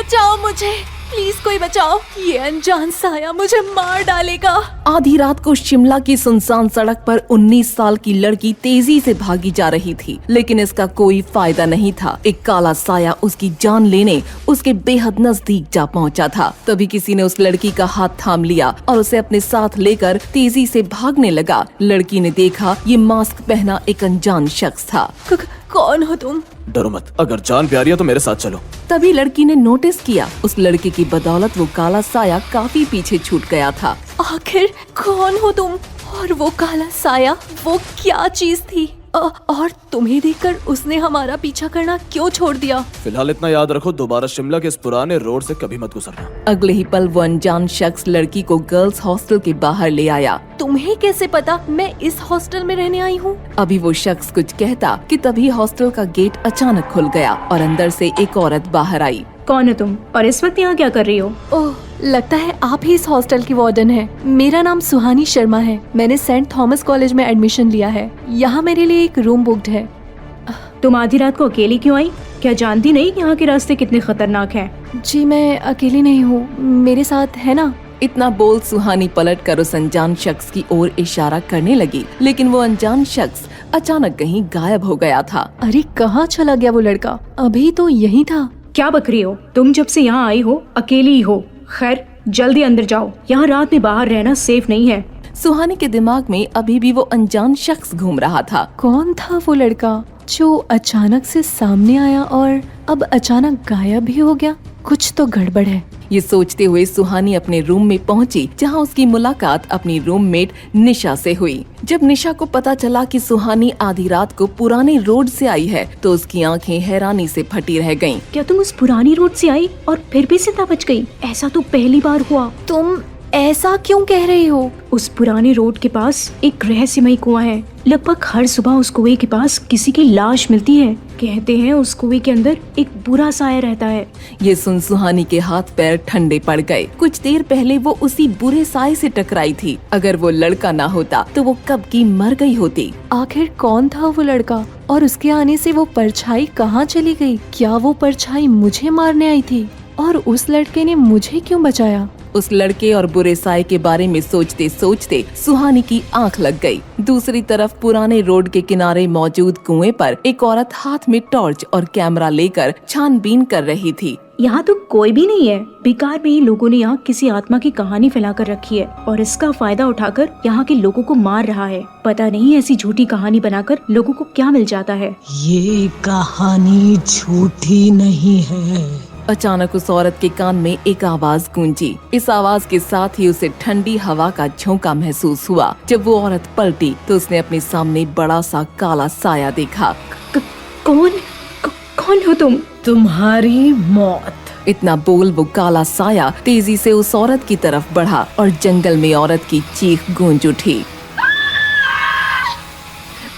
बचाओ मुझे, प्लीज कोई बचाओ, ये अनजान साया मुझे मार डालेगा। आधी रात को शिमला की सुनसान सड़क पर 19 साल की लड़की तेजी से भागी जा रही थी, लेकिन इसका कोई फायदा नहीं था। एक काला साया उसकी जान लेने उसके बेहद नजदीक जा पहुंचा था। तभी किसी ने उस लड़की का हाथ थाम लिया और उसे अपने साथ लेकर तेजी से भागने लगा। लड़की ने देखा ये मास्क पहना एक अनजान शख्स था। कौन हो तुम? डरो मत, अगर जान प्यारी है तो मेरे साथ चलो। तभी लड़की ने नोटिस किया उस लड़के की बदौलत वो काला साया काफी पीछे छूट गया था। आखिर कौन हो तुम? और वो काला साया, वो क्या चीज थी? और तुम्हें देखकर उसने हमारा पीछा करना क्यों छोड़ दिया? फिलहाल इतना याद रखो, दोबारा शिमला के इस पुराने रोड से कभी मत गुजरना। अगले ही पल वो अनजान शख्स लड़की को गर्ल्स हॉस्टल के बाहर ले आया। तुम्हें कैसे पता मैं इस हॉस्टल में रहने आई हूँ? अभी वो शख्स कुछ कहता कि तभी हॉस्टल का गेट अचानक खुल गया और अंदर से एक औरत बाहर आई। कौन हो तुम और इस वक्त यहाँ क्या कर रही हो? ओह, लगता है आप ही इस हॉस्टल की वार्डन है। मेरा नाम सुहानी शर्मा है। मैंने सेंट थॉमस कॉलेज में एडमिशन लिया है। यहाँ मेरे लिए एक रूम बुक्ड है। तुम आधी रात को अकेली क्यों आई? क्या जानती नहीं यहाँ के रास्ते कितने खतरनाक हैं? जी मैं अकेली नहीं हूँ, मेरे साथ है ना। इतना बोल सुहानी पलट कर उस अनजान शख्स की ओर इशारा करने लगी, लेकिन वो अनजान शख्स अचानक कहीं गायब हो गया था। अरे कहाँ चला गया वो लड़का? अभी तो यही था। क्या बक रही हो? तुम जब से यहाँ आई हो अकेली ही हो। खैर जल्दी अंदर जाओ, यहाँ रात में बाहर रहना सेफ नहीं है। सुहानी के दिमाग में अभी भी वो अनजान शख्स घूम रहा था। कौन था वो लड़का जो अचानक से सामने आया और अब अचानक गायब भी हो गया? कुछ तो गड़बड़ है। ये सोचते हुए सुहानी अपने रूम में पहुंची, जहां उसकी मुलाकात अपनी रूममेट निशा से हुई। जब निशा को पता चला कि सुहानी आधी रात को पुराने रोड से आई है, तो उसकी आंखें हैरानी से फटी रह गईं। क्या तुम उस पुरानी रोड से आई और फिर भी जिंदा बच गई? ऐसा तो पहली बार हुआ। तुम ऐसा क्यों कह रही हो? उस पुराने रोड के पास एक रहस्यमयी कुआं है। लगभग हर सुबह उस कुएं के पास किसी की लाश मिलती है। कहते हैं उस कुएं के अंदर एक बुरा साया रहता है। ये सुन सुहानी के हाथ पैर ठंडे पड़ गए। कुछ देर पहले वो उसी बुरे साए से टकराई थी। अगर वो लड़का ना होता तो वो कब की मर गई होती। आखिर कौन था वो लड़का और उसके आने से वो परछाई कहाँ चली गई? क्या वो परछाई मुझे मारने आई थी और उस लड़के ने मुझे क्यों बचाया? उस लड़के और बुरे साए के बारे में सोचते सोचते सुहानी की आंख लग गई। दूसरी तरफ पुराने रोड के किनारे मौजूद कुएं पर एक औरत हाथ में टॉर्च और कैमरा लेकर छानबीन कर रही थी। यहाँ तो कोई भी नहीं है। बेकार में ही लोगों ने यहाँ किसी आत्मा की कहानी फैलाकर रखी है और इसका फायदा उठाकर यहाँ के लोगों को मार रहा है। पता नहीं ऐसी झूठी कहानी बनाकर लोगों को क्या मिल जाता है। ये कहानी झूठी नहीं है। अचानक उस औरत के कान में एक आवाज गूंजी। इस आवाज के साथ ही उसे ठंडी हवा का झोंका महसूस हुआ। जब वो औरत पलटी तो उसने अपने सामने बड़ा सा काला साया देखा। कौन हो तुम? तुम्हारी मौत। इतना बोल वो काला साया तेजी से उस औरत की तरफ बढ़ा और जंगल में औरत की चीख गूंज उठी।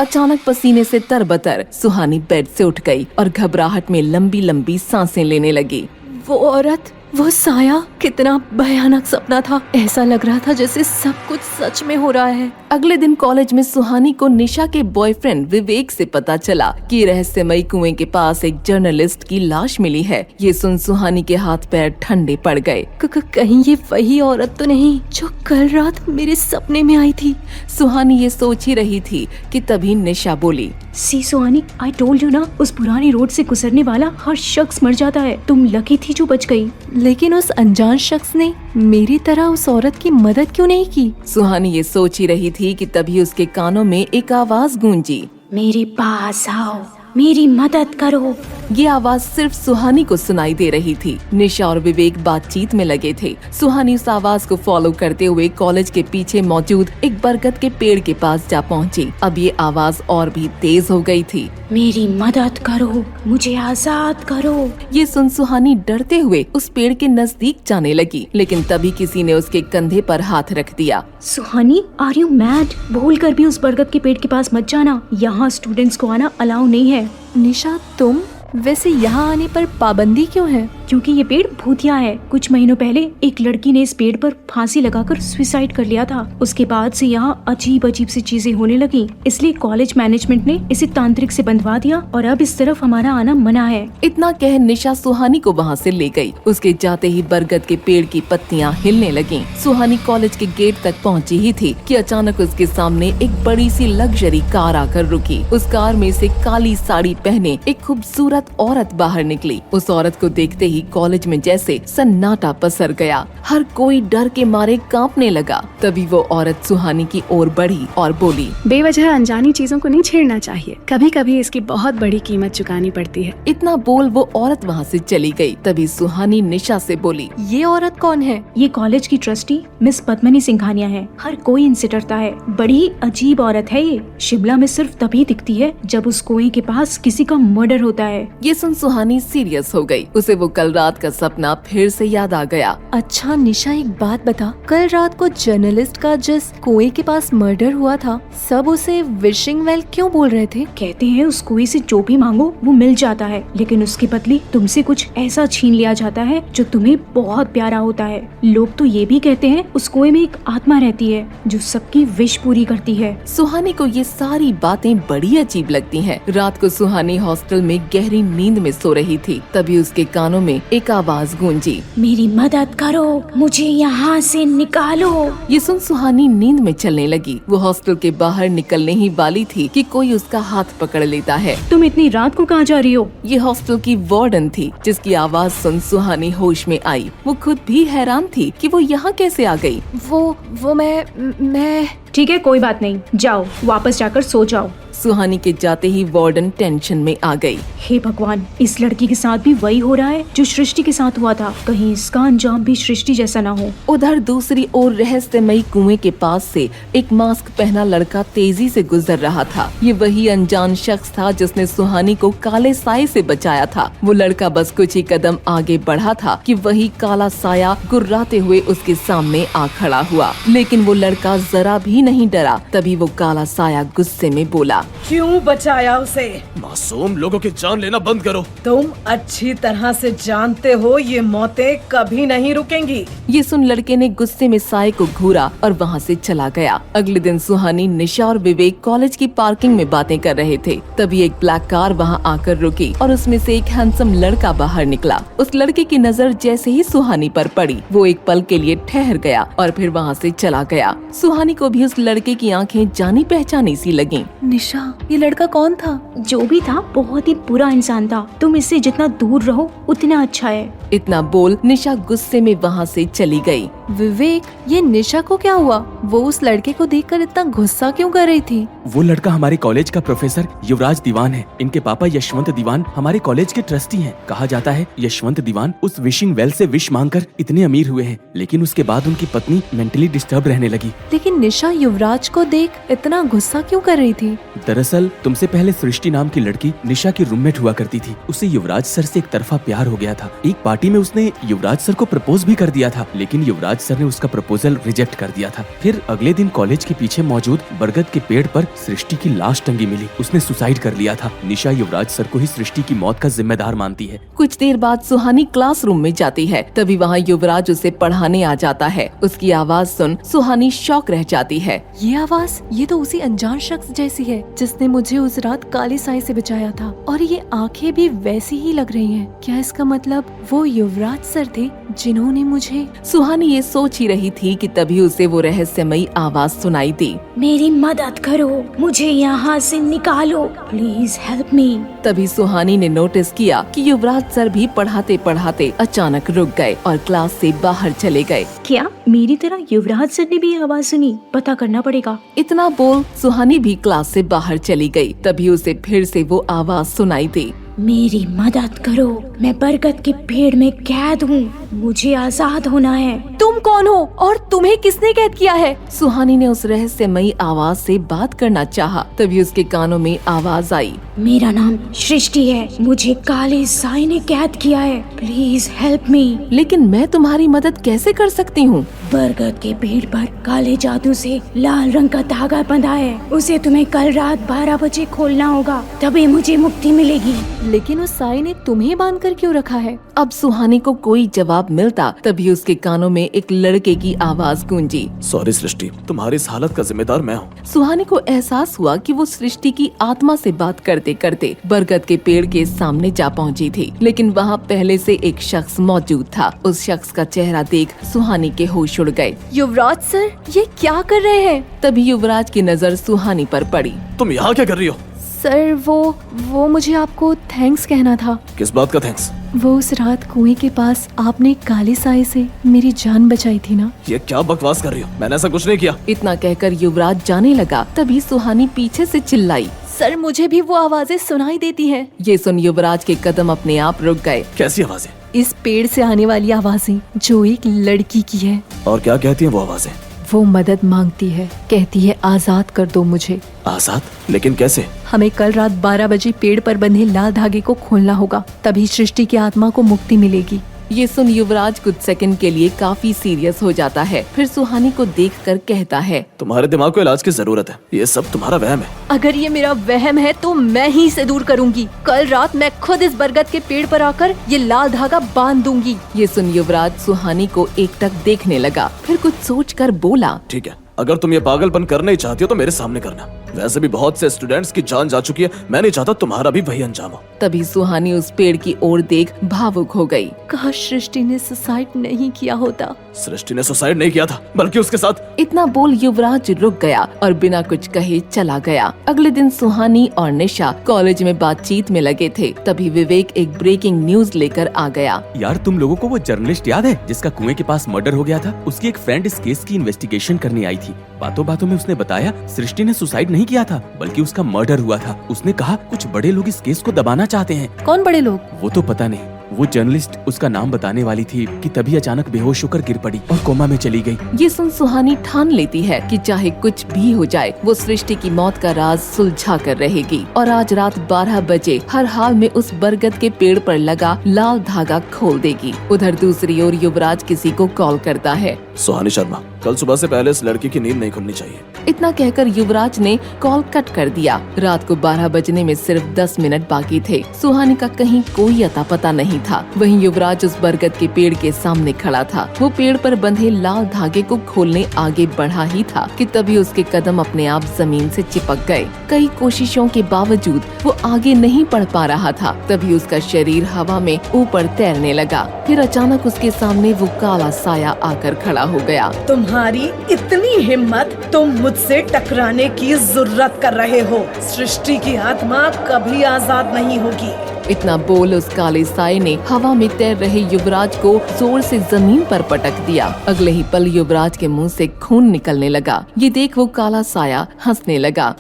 अचानक पसीने से तरबतर सुहानी बेड से उठ गई और घबराहट में लंबी लंबी सांसें लेने लगी। वो औरत, वो साया, कितना भयानक सपना था। ऐसा लग रहा था जैसे सब कुछ सच में हो रहा है। अगले दिन कॉलेज में सुहानी को निशा के बॉयफ्रेंड विवेक से पता चला कि रहस्यमयी कुएं के पास एक जर्नलिस्ट की लाश मिली है। ये सुन सुहानी के हाथ पैर ठंडे पड़ गए। कहीं ये वही औरत तो नहीं जो कल रात मेरे सपने में आई थी? सुहानी ये सोच ही रही थी कि तभी निशा बोली, सी सुहानी, आई टोल्ड यू ना, उस पुरानी रोड से गुजरने वाला हर शख्स मर जाता है। तुम लकी थी जो बच गई। लेकिन उस अनजान शख्स ने मेरी तरह उस औरत की मदद क्यों नहीं की? सुहानी ये सोच ही रही थी कि तभी उसके कानों में एक आवाज गूंजी, मेरे पास आओ, मेरी मदद करो। ये आवाज सिर्फ सुहानी को सुनाई दे रही थी। निशा और विवेक बातचीत में लगे थे। सुहानी उस आवाज को फॉलो करते हुए कॉलेज के पीछे मौजूद एक बरगद के पेड़ के पास जा पहुंची। अब ये आवाज और भी तेज हो गई थी। मेरी मदद करो, मुझे आजाद करो। ये सुन सुहानी डरते हुए उस पेड़ के नजदीक जाने लगी, लेकिन तभी किसी ने उसके कंधे पर हाथ रख दिया। सुहानी, आर यू मैड? भूल कर भी उस बरगद के पेड़ के पास मत जाना। यहाँ स्टूडेंट्स को आना अलाउ नहीं है। निशा, तुम वैसे यहाँ आने पर पाबंदी क्यों है? क्योंकि ये पेड़ भूतिया है। कुछ महीनों पहले एक लड़की ने इस पेड़ पर फांसी लगाकर सुसाइड कर लिया था। उसके बाद से यहाँ अजीब अजीब सी चीजें होने लगी, इसलिए कॉलेज मैनेजमेंट ने इसे तांत्रिक से बंधवा दिया और अब इस तरफ हमारा आना मना है। इतना कह निशा सुहानी को वहाँ से ले गई। उसके जाते ही बरगद के पेड़ की पत्तियाँ हिलने लगीं। सुहानी कॉलेज के गेट तक पहुँची ही थी कि अचानक उसके सामने एक बड़ी सी लग्जरी कार आकर रुकी। उस कार में से काली साड़ी पहने एक खूबसूरत औरत बाहर निकली। उस औरत को देखते ही कॉलेज में जैसे सन्नाटा पसर गया। हर कोई डर के मारे कांपने लगा। तभी वो औरत सुहानी की ओर बढ़ी और बोली, बेवजह अनजानी चीजों को नहीं छेड़ना चाहिए, कभी कभी इसकी बहुत बड़ी कीमत चुकानी पड़ती है। इतना बोल वो औरत वहाँ से चली गई। तभी सुहानी निशा से बोली, ये औरत कौन है? ये कॉलेज की ट्रस्टी मिस पद्मनी सिंघानिया है। हर कोई इनसे डरता है। बड़ी ही अजीब औरत है ये। शिमला में सिर्फ तभी दिखती है जब उस कुएं के पास किसी का मर्डर होता है। ये सुन सुहानी सीरियस हो गई। उसे वो कल रात का सपना फिर से याद आ गया। अच्छा निशा, एक बात बता, कल रात को जर्नलिस्ट का जिस कुएं के पास मर्डर हुआ था, सब उसे विशिंग वेल क्यों बोल रहे थे? कहते हैं उस कुएं से जो भी मांगो वो मिल जाता है, लेकिन उसके बदले तुमसे कुछ ऐसा छीन लिया जाता है जो तुम्हें बहुत प्यारा होता है। लोग तो ये भी कहते हैं उस कुएं में एक आत्मा रहती है जो सबकी विश पूरी करती है। सुहानी को ये सारी बातें बड़ी अजीब लगती हैं। रात को सुहानी हॉस्टल में गहरी नींद में सो रही थी। तभी उसके कानों में एक आवाज गूंजी, मेरी मदद करो, मुझे यहाँ से निकालो। ये सुन सुहानी नींद में चलने लगी। वो हॉस्टल के बाहर निकलने ही वाली थी कि कोई उसका हाथ पकड़ लेता है। तुम इतनी रात को कहाँ जा रही हो? ये हॉस्टल की वार्डन थी, जिसकी आवाज सुन सुहानी होश में आई। वो खुद भी हैरान थी कि वो यहाँ कैसे आ गई। वो मैं ठीक है, कोई बात नहीं, जाओ वापस जाकर सो जाओ। सुहानी के जाते ही वार्डन टेंशन में आ गई। हे भगवान, इस लड़की के साथ भी वही हो रहा है जो सृष्टि के साथ हुआ था। कहीं इसका अंजाम भी सृष्टि जैसा ना हो। उधर दूसरी ओर रहस्यमयी कुएं के पास से एक मास्क पहना लड़का तेजी से गुजर रहा था। ये वही अनजान शख्स था जिसने सुहानी को काले साए से बचाया था। वो लड़का बस कुछ ही कदम आगे बढ़ा था कि वही काला साया गुर्राते हुए उसके सामने आ खड़ा हुआ। लेकिन वो लड़का जरा भी नहीं डरा। तभी वो काला साया गुस्से में बोला, क्यों बचाया उसे? मासूम लोगों की जान लेना बंद करो। तुम अच्छी तरह से जानते हो ये मौतें कभी नहीं रुकेंगी। ये सुन लड़के ने गुस्से में साए को घूरा और वहाँ से चला गया। अगले दिन सुहानी, निशा और विवेक कॉलेज की पार्किंग में बातें कर रहे थे। तभी एक ब्लैक कार वहाँ आकर रुकी और उसमें से एक हैंडसम लड़का बाहर निकला। उस लड़के की नजर जैसे ही सुहानी पर पड़ी, वो एक पल के लिए ठहर गया और फिर वहाँ से चला गया। सुहानी को भी उस लड़के की आंखें जानी पहचानी सी लगी। निशा, ये लड़का कौन था? जो भी था बहुत ही बुरा इंसान था। तुम इससे जितना दूर रहो उतना अच्छा है। इतना बोल निशा गुस्से में वहाँ से चली गई। विवेक, ये निशा को क्या हुआ? वो उस लड़के को देखकर इतना गुस्सा क्यों कर रही थी? वो लड़का हमारे कॉलेज का प्रोफेसर युवराज दीवान है। इनके पापा यशवंत दीवान हमारे कॉलेज के ट्रस्टी हैं। कहा जाता है यशवंत दीवान उस विशिंग वेल से विश मांगकर इतने अमीर हुए हैं, लेकिन उसके बाद उनकी पत्नी मेंटली डिस्टर्ब रहने लगी। लेकिन निशा युवराज को देख इतना गुस्सा क्यों कर रही थी? दरअसल तुमसे पहले सृष्टि नाम की लड़की निशा की रूममेट हुआ करती थी। उसे युवराज सर से एक तरफा प्यार हो गया था। एक पार्टी में उसने युवराज सर को प्रपोज भी कर दिया था, लेकिन युवराज सर ने उसका प्रपोजल रिजेक्ट कर दिया था। फिर अगले दिन कॉलेज के पीछे मौजूद बरगद के पेड़ पर सृष्टि की लाश टंगी मिली। उसने सुसाइड कर लिया था। निशा युवराज सर को ही सृष्टि की मौत का जिम्मेदार मानती है। कुछ देर बाद सुहानी क्लासरूम में जाती है। तभी वहाँ युवराज उसे पढ़ाने आ जाता है। उसकी आवाज सुन सुहानी शॉक रह जाती है। ये आवाज, ये तो उसी अनजान शख्स जैसी है जिसने मुझे उस रात काली साए से बचाया था, और ये आंखें भी वैसी ही लग रही हैं। क्या इसका मतलब वो युवराज सर थे जिन्होंने मुझे? सुहानी ये सोच ही रही थी कि तभी उसे वो रहस्यमयी आवाज सुनाई दी, मेरी मदद करो, मुझे यहाँ से निकालो, प्लीज हेल्प मी। तभी सुहानी ने नोटिस किया कि युवराज सर भी पढ़ाते पढ़ाते अचानक रुक गए और क्लास से बाहर चले गए। क्या मेरी तरह युवराज सर ने भी आवाज सुनी? पता करना पड़ेगा। इतना बोल सुहानी भी क्लास से बाहर चली गई। तभी उसे फिर से वो आवाज सुनाई दी, मेरी मदद करो, मैं बरगद के पेड़ में कैद हूँ, मुझे आजाद होना है। तुम कौन हो और तुम्हें किसने कैद किया है? सुहानी ने उस रहस्यमयी आवाज से बात करना चाहा, तभी उसके कानों में आवाज आई। मेरा नाम सृष्टि है, मुझे काले साए ने कैद किया है, प्लीज हेल्प मी। लेकिन मैं तुम्हारी मदद कैसे कर सकती हूँ? बरगद के पेड़ पर काले जादू से लाल रंग का धागा बंधा है, उसे तुम्हें कल रात 12 बजे खोलना होगा, तभी मुझे मुक्ति मिलेगी। लेकिन उस साए ने तुम्हें बांध कर क्यों रखा है? अब सुहानी को कोई जवाब मिलता तभी उसके कानों में एक लड़के की आवाज गूंजी। सॉरी सृष्टि, तुम्हारी इस हालत का जिम्मेदार मैं हूँ। सुहानी को एहसास हुआ कि वो सृष्टि की आत्मा से बात करते करते बरगद के पेड़ के सामने जा पहुंची थी, लेकिन वहाँ पहले से एक शख्स मौजूद था। उस शख्स का चेहरा देख सुहानी के होश उड़ गए। युवराज सर, ये क्या कर रहे हैं? तभी युवराज की नजर सुहानी पर पड़ी। तुम यहाँ क्या कर रही हो? सर वो मुझे आपको थैंक्स कहना था। किस बात का थैंक्स? वो उस रात कुएं के पास आपने काले साए से मेरी जान बचाई थी ना। ये क्या बकवास कर रही हो? मैंने ऐसा कुछ नहीं किया। इतना कहकर युवराज जाने लगा, तभी सुहानी पीछे से चिल्लाई। सर, मुझे भी वो आवाजें सुनाई देती हैं। ये सुन युवराज के कदम अपने आप रुक गए। कैसी आवाजें? इस पेड़ से आने वाली आवाजें जो एक लड़की की है। और क्या कहती हैं वो आवाजें? वो मदद मांगती है, कहती है आजाद कर दो मुझे। आजाद? लेकिन कैसे? हमें कल रात 12 बजे पेड़ पर बंधे लाल धागे को खोलना होगा, तभी सृष्टि की आत्मा को मुक्ति मिलेगी। ये सुन युवराज कुछ सेकंड के लिए काफी सीरियस हो जाता है, फिर सुहानी को देखकर कहता है, तुम्हारे दिमाग को इलाज की जरूरत है, ये सब तुम्हारा वहम है। अगर ये मेरा वहम है तो मैं ही इसे दूर करूंगी। कल रात मैं खुद इस बरगद के पेड़ पर आकर ये लाल धागा बांध दूंगी। ये सुन युवराज सुहानी को एकटक देखने लगा, फिर कुछ सोचकर बोला, ठीक है, अगर तुम ये पागलपन करना ही चाहती हो तो मेरे सामने करना। वैसे भी बहुत से स्टूडेंट्स की जान जा चुकी है, मैं नहीं चाहता तुम्हारा भी वही अंजाम हो। तभी सुहानी उस पेड़ की ओर देख भावुक हो गई। काश सृष्टि ने सुसाइड नहीं किया होता। सृष्टि ने सुसाइड नहीं किया था, बल्कि उसके साथ। इतना बोल युवराज रुक गया और बिना कुछ कहे चला गया। अगले दिन सुहानी और निशा कॉलेज में बातचीत में लगे थे, तभी विवेक एक ब्रेकिंग न्यूज लेकर आ गया। यार, तुम लोगों को वो जर्नलिस्ट याद है जिसका कुएं के पास मर्डर हो गया था? उसकी एक फ्रेंड इस केस की इन्वेस्टिगेशन करने आई थी। बातों बातों में उसने बताया सृष्टि ने सुसाइड नहीं किया था, बल्कि उसका मर्डर हुआ था। उसने कहा कुछ बड़े लोग इस केस को दबाना चाहते हैं। कौन बड़े लोग? वो तो पता नहीं। वो जर्नलिस्ट उसका नाम बताने वाली थी कि तभी अचानक बेहोश होकर गिर पड़ी और कोमा में चली गई। ये सुन सुहानी ठान लेती है कि चाहे कुछ भी हो जाए, वो सृष्टि की मौत का राज सुलझा कर रहेगी और आज रात 12 बजे हर हाल में उस बरगद के पेड़ पर लगा लाल धागा खोल देगी। उधर दूसरी ओर युवराज किसी को कॉल करता है। सुहानी शर्मा, कल सुबह से पहले इस लड़की की नींद नहीं खुलनी चाहिए। इतना कहकर युवराज ने कॉल कट कर दिया। रात को 12 बजने में सिर्फ 10 मिनट बाकी थे। सुहानी का कहीं कोई अता पता नहीं था। वहीं युवराज उस बरगद के पेड़ के सामने खड़ा था। वो पेड़ पर बंधे लाल धागे को खोलने आगे बढ़ा ही था कि तभी उसके कदम अपने आप जमीन से चिपक गए। कई कोशिशों के बावजूद वो आगे नहीं बढ़ पा रहा था। तभी उसका शरीर हवा में ऊपर तैरने लगा। फिर अचानक उसके सामने वो काला साया आकर खड़ा हो गया। तुम्हारी इतनी हिम्मत, तुम मुझसे टकराने की जुर्रत कर रहे हो। सृष्टि की आत्मा कभी आजाद नहीं होगी। इतना बोल उस काले साए ने हवा में तैर रहे युवराज को जोर से जमीन पर पटक दिया। अगले ही पल युवराज के मुंह से खून निकलने लगा। ये देख वो काला साया हंसने लगा।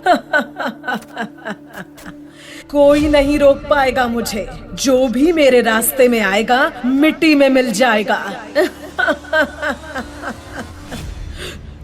कोई नहीं रोक पाएगा मुझे। जो भी मेरे रास्ते में आएगा मिट्टी में मिल जाएगा।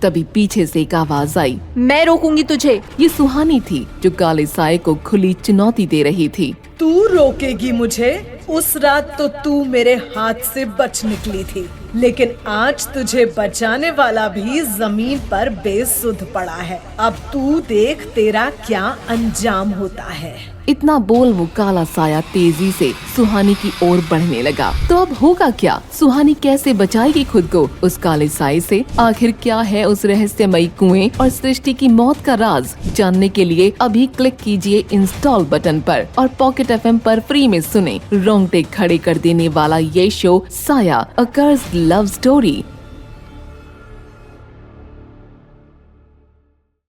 तभी पीछे से एक आवाज आई। मैं रोकूंगी तुझे। ये सुहानी थी जो काले साए को खुली चुनौती दे रही थी। तू रोकेगी मुझे? उस रात तो तू मेरे हाथ से बच निकली थी, लेकिन आज तुझे बचाने वाला भी जमीन पर बेसुध पड़ा है। अब तू देख तेरा क्या अंजाम होता है। इतना बोल वो काला साया तेजी से सुहानी की ओर बढ़ने लगा। तो अब होगा क्या? सुहानी कैसे बचाएगी खुद को उस काले साए से? आखिर क्या है उस रहस्यमयी कुएं और सृष्टि की मौत का राज? जानने के लिए अभी क्लिक कीजिए इंस्टॉल बटन पर और पॉकेट FM पर फ्री में सुने रोंगटे खड़े कर देने वाला ये शो साया, अ कर्स्ड लव स्टोरी।